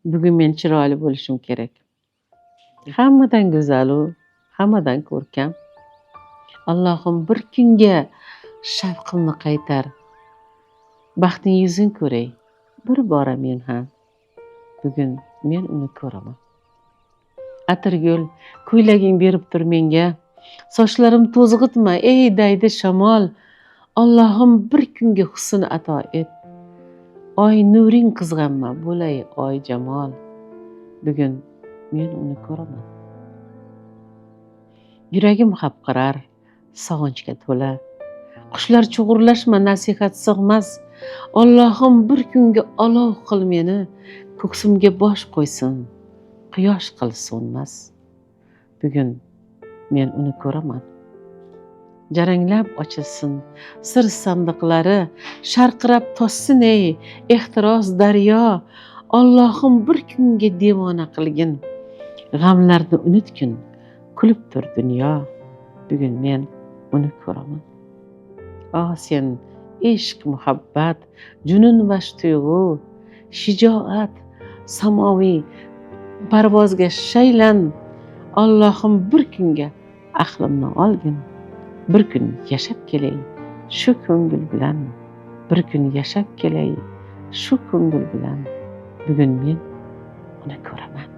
Bugun men chiroyli bo'lishim kerak. Hammadan go'zalu, hammadan ko'rkam. Allohim bir kunga shavqimni qaytar. Baxtning yuzin ko'ray. Bir bora men ham. Bugun men uni ko'raman. Atirgul, ko'ylaging berib tur menga. Sochlarim to'zg'itma, ey daydi shamol. Allohim bir kunga husn ato et. Oy nuring qizg'anma, bo'lay oy jamol. Bugun men uni ko'raman. Yuragim xapqirar, sog'inchga to'la. Qushlar chug'urlashma, nasihat sig'mas. Allohim bir kunga olov qil meni, ko'ksimga bosh qo'ysin, quyosh qil so'nmas. Bugun men uni ko'raman. Jaranglab ochilsin sir sandiqlari, sharqirab toshsin ey ehtiros daryo. Allohim bir kunga devona qilgin, g'amlarni unutgin, kulib tur dunyo. Bugun men uni ko'raman. Sen ishq, muhabbat, junun va tuyg'u, shijoat, samoviy parvozga shaylan. Allohim bir kunga aqlimni olgin, bir kun yashab kelay shu ko'ngil bilan. Bir kun yashab kelay shu ko'ngil bilan. Bugun men uni ko'raman.